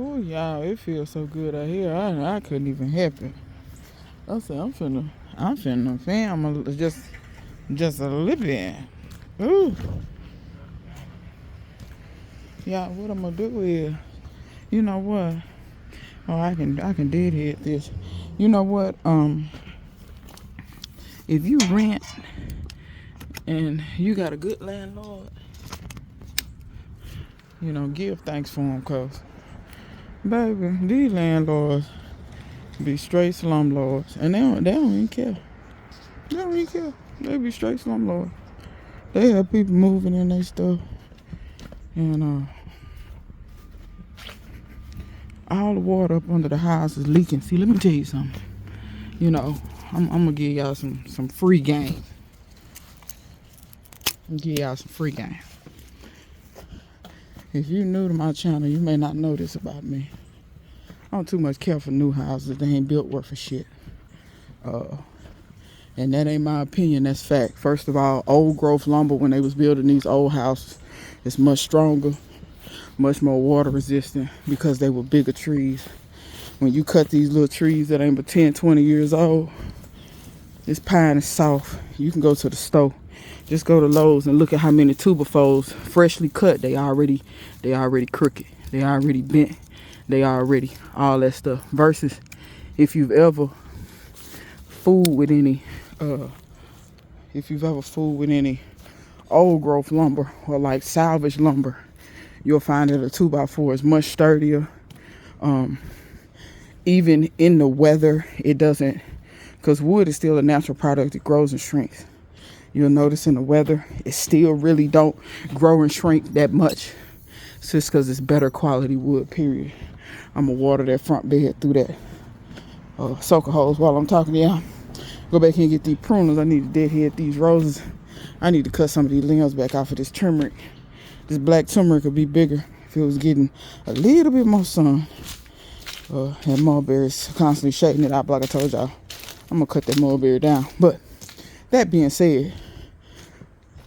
Oh, y'all, it feels so good out here. I couldn't even help it. I said, I'm finna film just a little bit. Ooh, yeah. What I'm gonna do is, you know what? Oh, I can deadhead this. You know what? If you rent and you got a good landlord, give thanks for them, cause baby, these landlords be straight slumlords, and they don't even care. They don't even care. They be straight slumlords. They have people moving in their stuff, and all the water up under the house is leaking. See, let me tell you something. I'm gonna give y'all some free game. If you're new to my channel, you may not know this about me. I don't too much care for new houses. They ain't built worth of shit. And that ain't my opinion, that's fact. First of all, old growth lumber, when they was building these old houses, it's much stronger, much more water resistant because they were bigger trees. When you cut these little trees that ain't but 10, 20 years old, this pine is soft. You can go to the store. Just go to Lowe's and look at how many tuberfos freshly cut. They already crooked. They already bent. They already all that stuff. Versus if you've ever fooled with any old growth lumber or like salvage lumber, you'll find that a 2x4 is much sturdier. Even in the weather, it doesn't, because wood is still a natural product. It grows and shrinks. You'll notice in the weather, it still really don't grow and shrink that much. It's just because it's better quality wood, period. I'm going to water that front bed through that soaker hose while I'm talking to y'all. Go back here and get these pruners. I need to deadhead these roses. I need to cut some of these limbs back off of this turmeric. This black turmeric could be bigger if it was getting a little bit more sun. And mulberries constantly shaking it out, like I told y'all. I'm going to cut that mulberry down. But that being said,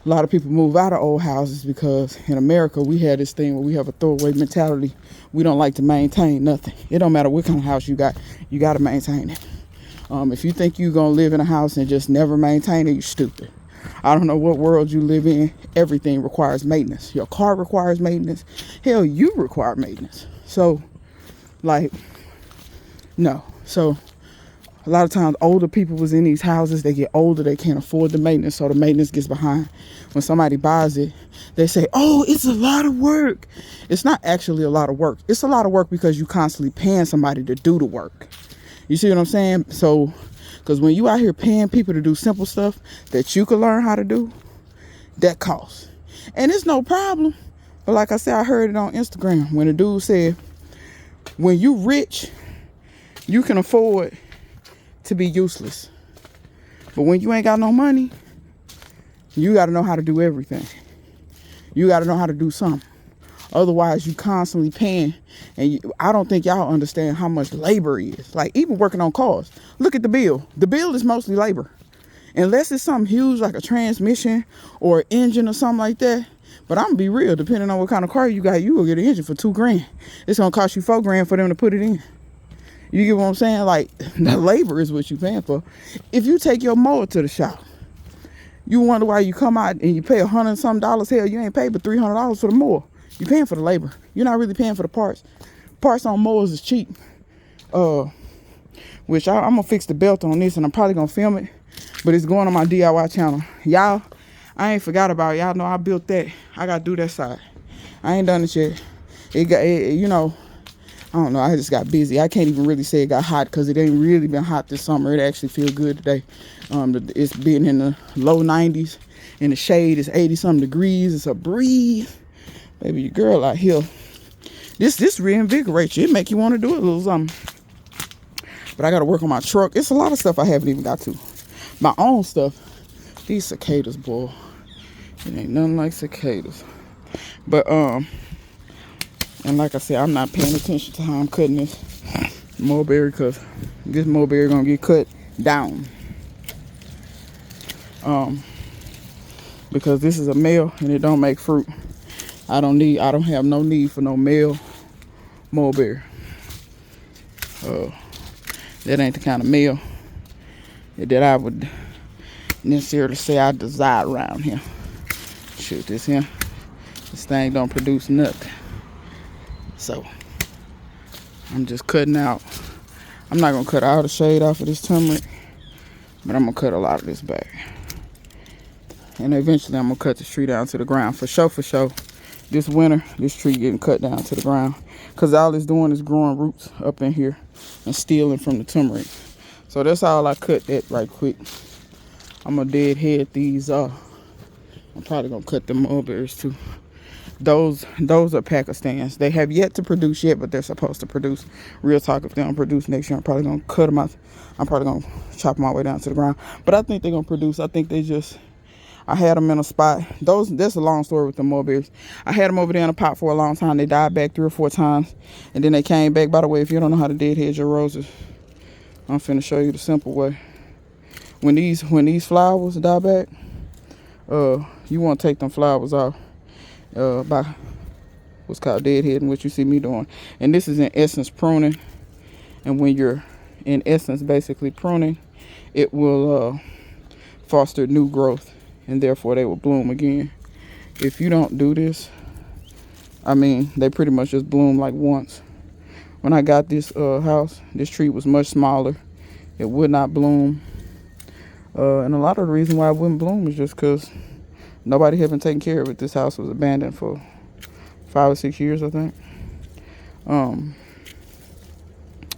a lot of people move out of old houses because in America, we have this thing where we have a throwaway mentality. We don't like to maintain nothing. It don't matter what kind of house you got to maintain it. If you think you're going to live in a house and just never maintain it, you're stupid. I don't know what world you live in. Everything requires maintenance. Your car requires maintenance. Hell, you require maintenance. So, no. So, a lot of times older people was in these houses. They get older. They can't afford the maintenance. So the maintenance gets behind. When somebody buys it, they say, oh, it's a lot of work. It's not actually a lot of work. It's a lot of work because you constantly paying somebody to do the work. You see what I'm saying? So, because when you out here paying people to do simple stuff that you can learn how to do, that costs. And it's no problem. But like I said, I heard it on Instagram when a dude said, when you rich, you can afford to be useless. But when you ain't got no money, you got to know how to do everything. You got to know how to do something. Otherwise, you constantly paying. And I don't think y'all understand how much labor is. Like, even working on cars. Look at the bill. The bill is mostly labor. Unless it's something huge like a transmission or an engine or something like that. But I'm going to be real. Depending on what kind of car you got, you will get an engine for $2,000. It's going to cost you $4,000 for them to put it in. You get what I'm saying? Like, the labor is what you paying for. If you take your mower to the shop, you wonder why you come out and you pay $100 and some dollars. Hell, you ain't paid but $300 for the mower. You're paying for the labor. You're not really paying for the parts. Parts on mowers is cheap. Which I'm going to fix the belt on this, and I'm probably going to film it. But it's going on my DIY channel. Y'all, I ain't forgot about it. Y'all know I built that. I got to do that side. I ain't done it yet. I don't know. I just got busy. I can't even really say it got hot because it ain't really been hot this summer. It actually feels good today. It's been in the low 90s. In the shade, it's 80-something degrees. It's a breeze. Baby, your girl out here. This reinvigorates you. It make you want to do a little something. But I got to work on my truck. It's a lot of stuff I haven't even got to. My own stuff. These cicadas, boy. It ain't nothing like cicadas. But, and like I said, I'm not paying attention to how I'm cutting this mulberry because this mulberry gonna get cut down. Because this is a male and it don't make fruit. I don't have no need for no male mulberry. That ain't the kind of meal that I would necessarily say I desire around here. Shoot, this thing don't produce nothing. So I'm just cutting out. I'm not gonna cut all the shade off of this turmeric, but I'm gonna cut a lot of this back. And eventually I'm gonna cut this tree down to the ground. For sure. This winter, this tree getting cut down to the ground. Cause all it's doing is growing roots up in here and stealing from the turmeric. So that's all I cut that right quick. I'm gonna deadhead these I'm probably gonna cut them mulberries too. Those are Pakistans. They have yet to produce yet, but they're supposed to produce. Real talk, if they don't produce next year, I'm probably gonna cut them out. I'm probably gonna chop them all the way down to the ground. But I think they're gonna produce. I think I had them in a spot. That's a long story with the mulberries. I had them over there in a pot for a long time. They died back 3 or 4 times, and then they came back. By the way, if you don't know how to deadhead your roses, I'm finna show you the simple way. When these flowers die back, you want to take them flowers off by what's called deadheading, what you see me doing. And this is in essence pruning. And when you're in essence basically pruning, it will foster new growth, and therefore they will bloom again. If you don't do this, I mean, they pretty much just bloom like once. When I got this house, this tree was much smaller. It would not bloom. And a lot of the reason why it wouldn't bloom is just because nobody had been taking care of it. This house was abandoned for 5 or 6 years, I think.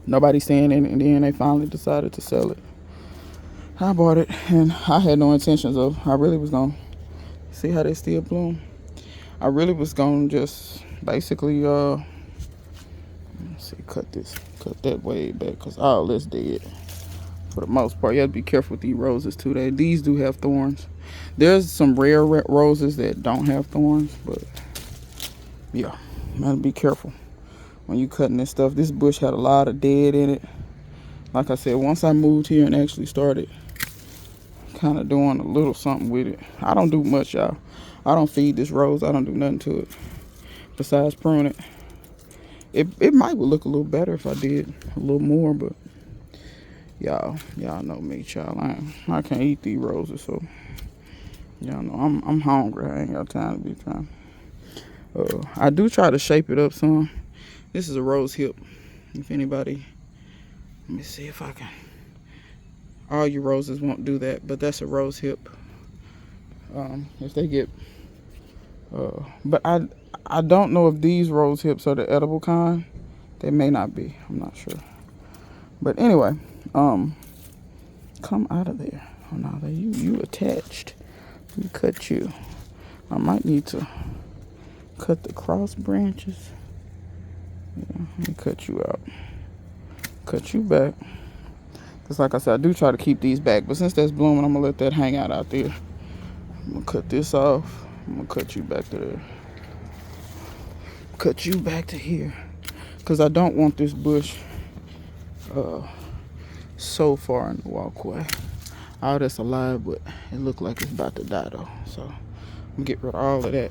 Nobody staying in it, and then they finally decided to sell it. I bought it, and I had no intentions of. I really was gonna see how they still bloom. I really was gonna just basically let's see, cut that way back, because all this dead for the most part. You have to be careful with these roses too. These do have thorns. There's some rare roses that don't have thorns, but yeah, you have to be careful when you cutting this stuff. This bush had a lot of dead in it. Like I said, once I moved here and actually started kind of doing a little something with it. I don't do much, y'all. I don't feed this rose. I don't do nothing to it besides prune it. It might look a little better if I did a little more, but y'all know me, child. I can't eat these roses, so y'all know I'm hungry. I ain't got time to be trying. I do try to shape it up some. This is a rose hip. If anybody, let me see if I can. All your roses won't do that, but that's a rose hip. If they get, but I don't know if these rose hips are the edible kind. They may not be. I'm not sure. But anyway, come out of there. Oh no, you attached. Let me cut you. I might need to cut the cross branches. Yeah, let me cut you out. Cut you back. Because like I said, I do try to keep these back. But since that's blooming, I'm going to let that hang out there. I'm going to cut this off. I'm going to cut you back to there. Cut you back to here. Because I don't want this bush so far in the walkway. All that's alive, but it look like it's about to die though. So I'm going to get rid of all of that.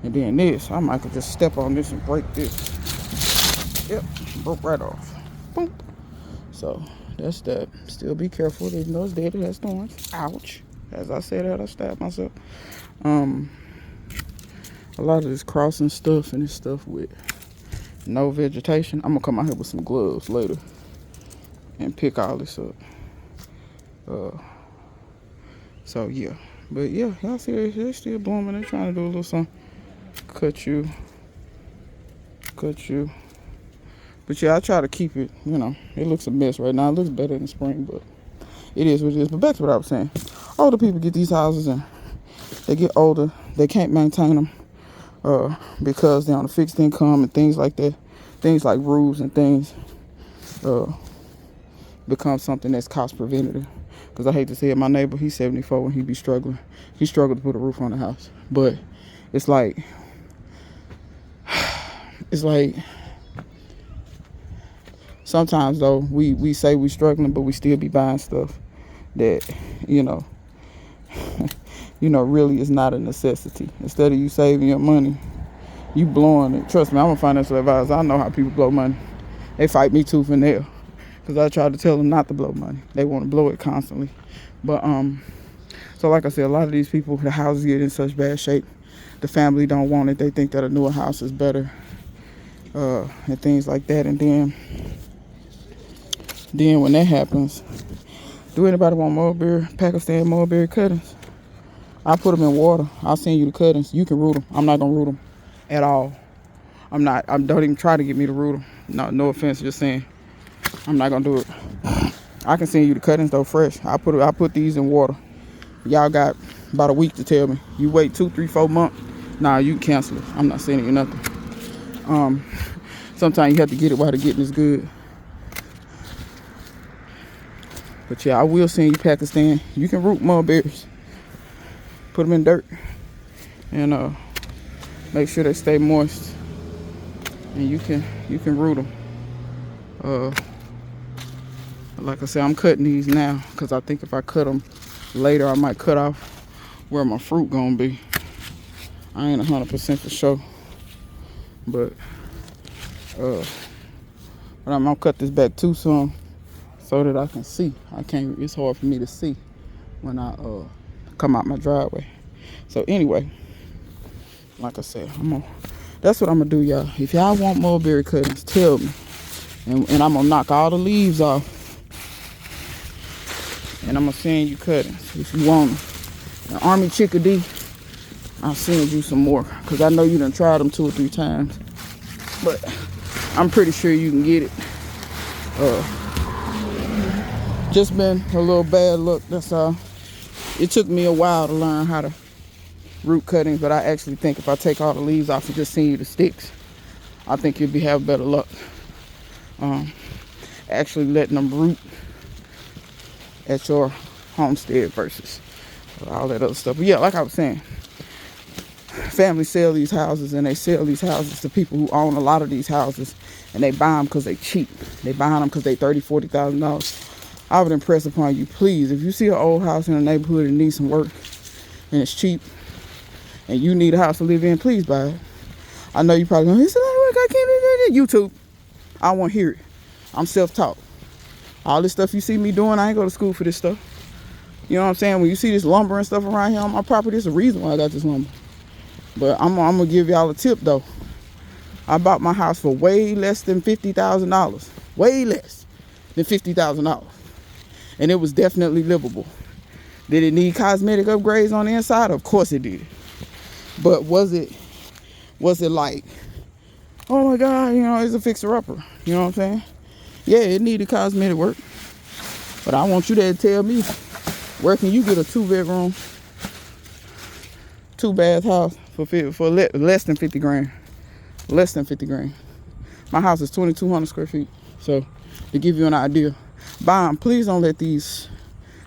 And then this, I might just step on this and break this. Yep, broke right off. Boom. So that's that. Still be careful. There's no dead. It has thorns. Ouch. As I said that, I stabbed myself. A lot of this crossing stuff and this stuff with no vegetation. I'm gonna come out here with some gloves later and pick all this up. So yeah. But yeah, y'all see they're still blooming. They're trying to do a little something. Cut you. But yeah, I try to keep it, you know, it looks a mess right now. It looks better in the spring, but it is what it is. But back to what I was saying. Older people get these houses and they get older. They can't maintain them because they're on a fixed income and things like that. Things like roofs and things become something that's cost preventative. Because I hate to say it, my neighbor, he's 74 and he be struggling. He struggled to put a roof on the house. But it's like sometimes though we say we struggling, but we still be buying stuff that really is not a necessity. Instead of you saving your money You blowing it. Trust me, I'm a financial advisor. I know how people blow money. They fight me tooth and nail because I try to tell them not to blow money. They want to blow it constantly. But so like I said, a lot of these people, the houses get in such bad shape. The family don't want it. They think that a newer house is better, and things like that. And then when that happens, do anybody want mulberry, Pakistan mulberry cuttings? I put them in water. I'll send you the cuttings. You can root them. I'm not gonna root them at all. Don't even try to get me to root them. No offense, just saying. I'm not gonna do it. I can send you the cuttings though, fresh. I put these in water. Y'all got about a week to tell me. You wait 2, 3, 4 months. Nah, you can cancel it. I'm not sending you nothing. Sometimes you have to get it while the getting is good. But yeah, I will send you Pakistan. You can root mulberries. Put them in dirt and make sure they stay moist. And you can root them. Like I said, I'm cutting these now because I think if I cut them later, I might cut off where my fruit gonna be. I ain't 100% for sure, but I'm gonna cut this back too soon so that I can see. It's hard for me to see when I come out my driveway. So anyway, like I said, that's what I'm gonna do, y'all. If y'all want mulberry cuttings, tell me, and I'm gonna knock all the leaves off, and I'm gonna send you cuttings if you want them. The Army Chickadee, I'll send you some more because I know you done tried them 2 or 3 times, but I'm pretty sure you can get it. Just been a little bad luck, that's all. It took me a while to learn how to root cuttings, but I actually think if I take all the leaves off and just send you the sticks, I think you'll have better luck actually letting them root at your homestead versus all that other stuff. But yeah, like I was saying, families sell these houses, and they sell these houses to people who own a lot of these houses, and they buy them because they cheap. They buy them because they $30,000, $40,000. I would impress upon you, please, if you see an old house in a neighborhood and needs some work and it's cheap and you need a house to live in, please buy it. I know you probably going, it's a lot of work, I can't do YouTube. I won't hear it. I'm self-taught. All this stuff you see me doing, I ain't go to school for this stuff. You know what I'm saying? When you see this lumber and stuff around here on my property, there's a reason why I got this lumber. But I'm gonna give y'all a tip though. I bought my house for way less than $50,000. Way less than $50,000. And it was definitely livable. Did it need cosmetic upgrades on the inside? Of course it did. But was it like, oh my God, it's a fixer-upper? You know what I'm saying? Yeah, it needed cosmetic work. But I want you to tell me, where can you get a 2-bedroom, 2-bath house for less than 50 grand? Less than 50 grand. My house is 2,200 square feet. So to give you an idea, buy them. Please don't let these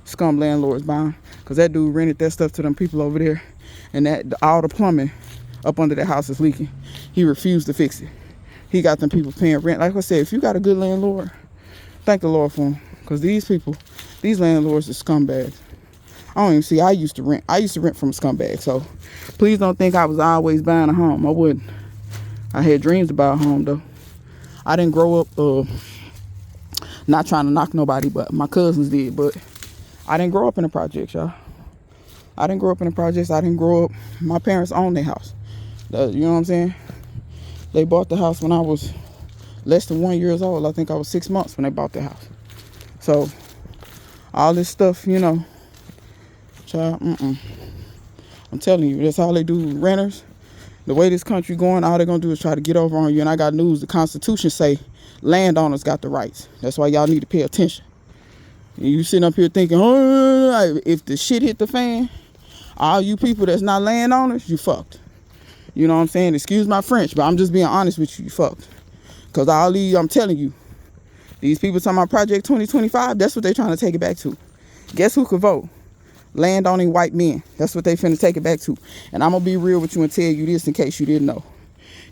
scum landlords buy them, because that dude rented that stuff to them people over there, and all the plumbing up under that house is leaking. He refused to fix it. He got them people paying rent. Like I said, if you got a good landlord, thank the Lord for him, because these landlords are scumbags. I don't even see. I used to rent from a scumbag. So please don't think I was always buying a home. I wouldn't. I had dreams about a home though. I didn't grow up not trying to knock nobody, but my cousins did. But I didn't grow up in the projects, y'all. I didn't grow up in the projects. I didn't grow up. My parents owned their house. You know what I'm saying? They bought the house when I was less than 1 year old. I think I was 6 months when they bought the house. So all this stuff, child, I'm telling you, that's all they do, renters. The way this country going, all they're going to do is try to get over on you. And I got news. The Constitution say landowners got the rights. That's why y'all need to pay attention. And you sitting up here thinking, oh, if the shit hit the fan, all you people that's not landowners, you fucked. You know what I'm saying? Excuse my French, but I'm just being honest with you. You fucked. Because all these, I'm telling you, these people talking about Project 2025, that's what they trying to take it back to. Guess who could vote? Landowning white men. That's what they finna take it back to. And I'm gonna be real with you and tell you this in case you didn't know.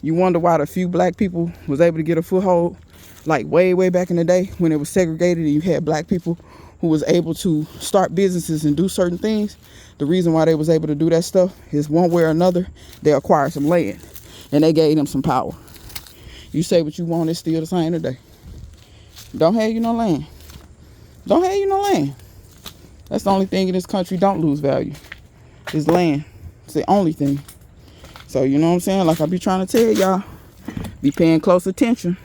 You wonder why the few black people was able to get a foothold, like way back in the day when it was segregated and you had black people who was able to start businesses and do certain things. The reason why they was able to do that stuff is one way or another, they acquired some land. And they gave them some power. You say what you want, it's still the same today. Don't have you no land. Don't have you no land. That's the only thing in this country don't lose value. Is land. It's the only thing. So you know what I'm saying? Like I be trying to tell y'all, be paying close attention.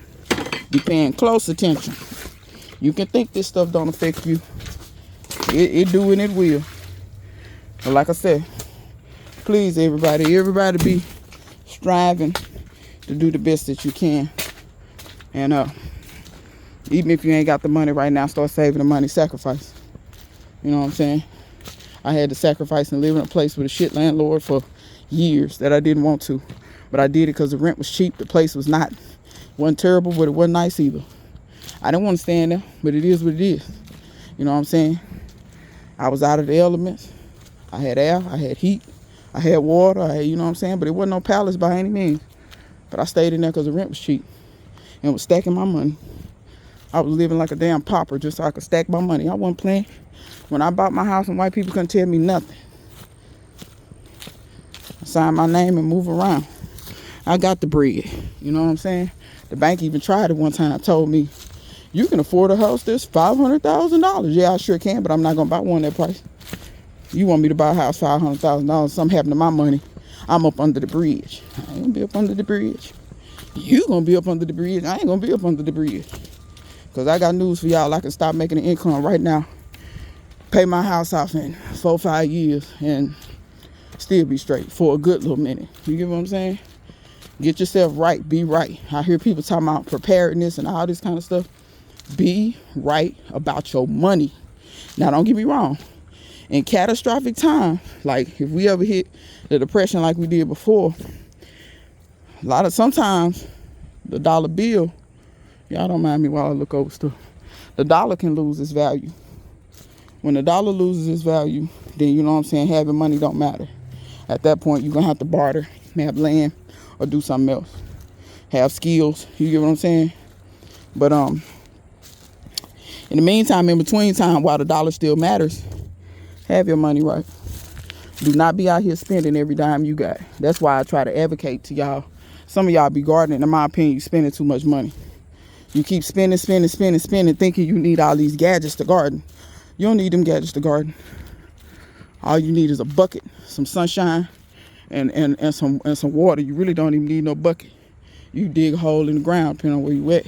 Be paying close attention. You can think this stuff don't affect you. It do and it will. But like I said, please everybody be striving to do the best that you can. And even if you ain't got the money right now, start saving the money, sacrifice. You know what I'm saying? I had to sacrifice and live in a place with a shit landlord for years that I didn't want to. But I did it because the rent was cheap. The place wasn't terrible, but it wasn't nice either. I didn't want to stay in there, but it is what it is. You know what I'm saying? I was out of the elements. I had air, I had heat, I had water, you know what I'm saying? But it wasn't no palace by any means. But I stayed in there because the rent was cheap and was stacking my money. I was living like a damn pauper just so I could stack my money. I wasn't playing. When I bought my house and white people couldn't tell me nothing. I signed my name and move around. I got the bread. You know what I'm saying? The bank even tried it one time. Told me, you can afford a house that's $500,000. Yeah, I sure can, but I'm not going to buy one at that price. You want me to buy a house $500,000, something happened to my money, I'm up under the bridge. I ain't gonna be up under the bridge. You gonna be up under the bridge. I ain't gonna be up under the bridge. Cause I got news for y'all. I can stop making an income right now, pay my house off in 4 or 5 years and still be straight for a good little minute. You get what I'm saying? Get yourself right, be right. I hear people talking about preparedness and all this kind of stuff. Be right about your money. Now don't get me wrong. In catastrophic time, like if we ever hit the depression like we did before, sometimes the dollar bill, y'all don't mind me while I look over stuff, the dollar can lose its value. When the dollar loses its value, then you know what I'm saying, having money don't matter. At that point, you're gonna have to barter, have land, or do something else. Have skills, you get what I'm saying? But in the meantime, in between time, while the dollar still matters, have your money right. Do not be out here spending every dime you got. That's why I try to advocate to y'all. Some of y'all be gardening. In my opinion, you spending too much money. You keep spending, thinking you need all these gadgets to garden. You don't need them gadgets to garden. All you need is a bucket, some sunshine, and some water. You really don't even need no bucket. You dig a hole in the ground, depending on where you at.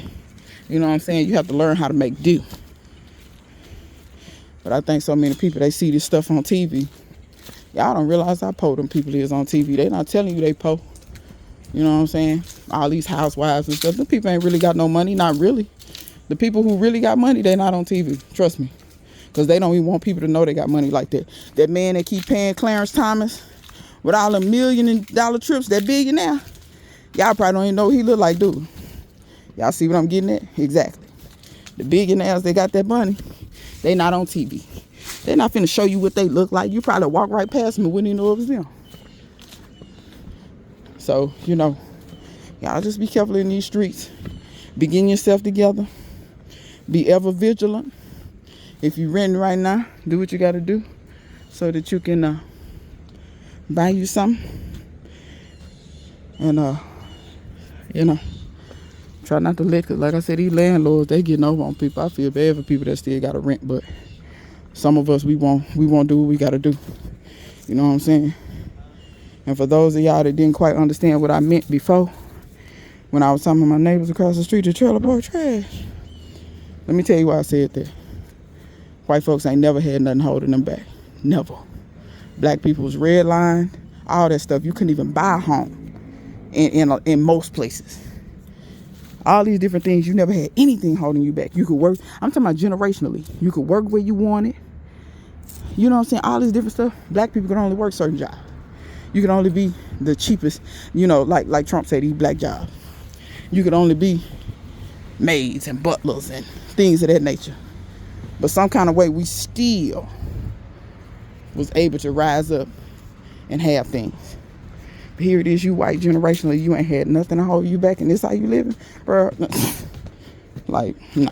You know what I'm saying? You have to learn how to make do. But I think so many people, they see this stuff on TV. Y'all don't realize how poor them people is on TV. They not telling you they poor. You know what I'm saying? All these housewives and stuff. Them people ain't really got no money. Not really. The people who really got money, they not on TV. Trust me. Because they don't even want people to know they got money like that. That man that keep paying Clarence Thomas with all the $1 million trips, that billionaire. Y'all probably don't even know what he look like, dude. Y'all see what I'm getting at? Exactly. The billionaires, they got that money. They not on TV. They not finna show you what they look like. You probably walk right past them and wouldn't even know it was them. So, you know, y'all just be careful in these streets. Be getting yourself together. Be ever vigilant. If you're renting right now, do what you got to do so that you can buy you something. And, you know, try not to let, cause like I said, these landlords, they getting over on people. I feel bad for people that still got to rent, but some of us, we won't do what we got to do. You know what I'm saying? And for those of y'all that didn't quite understand what I meant before, when I was talking to my neighbors across the street, the trailer park trash. Let me tell you why I said that. White folks ain't never had nothing holding them back. Never. Black people was redlined, all that stuff. You couldn't even buy a home in most places. All these different things, you never had anything holding you back. You could work, I'm talking about generationally. You could work where you wanted. You know what I'm saying? All this different stuff. Black people could only work certain jobs. You could only be the cheapest, you know, like Trump said, these black jobs. You could only be maids and butlers and things of that nature. But some kind of way we still was able to rise up and have things. But here it is, you white generationally, you ain't had nothing to hold you back, and this how you living, bro? Like, no.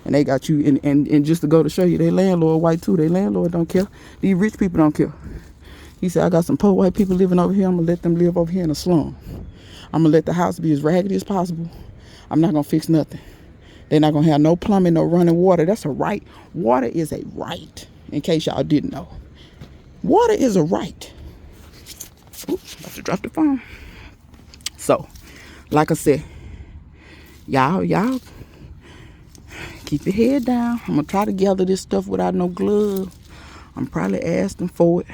And they got you, and just to go to show you, they landlord white too. They landlord don't care. These rich people don't care. He said, I got some poor white people living over here. I'm going to let them live over here in a slum. I'm gonna let the house be as raggedy as possible. I'm not gonna fix nothing. They're not gonna have no plumbing, no running water. That's a right. Water is a right, in case y'all didn't know. Water is a right. Oops, about to drop the phone. So, like I said, y'all keep your head down. I'm gonna try to gather this stuff without no gloves. I'm probably asking for it,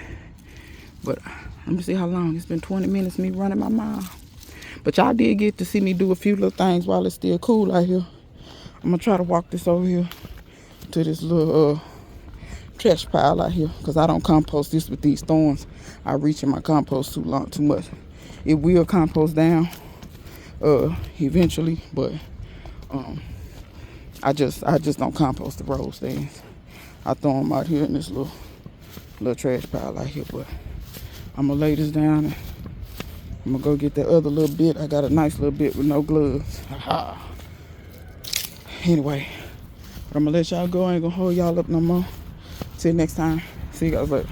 but let me see how long. It's been 20 minutes me running my mouth. But y'all did get to see me do a few little things while it's still cool out here. I'm gonna try to walk this over here to this little trash pile out here, because I don't compost this with these thorns. I reach in my compost too much. It will compost down eventually, but I just don't compost the rose things. I throw them out here in this little trash pile out here. But I'm gonna lay this down and I'm gonna go get that other little bit. I got a nice little bit with no gloves. Anyway, but I'm gonna let y'all go. I ain't gonna hold y'all up no more. Till next time. See you guys later.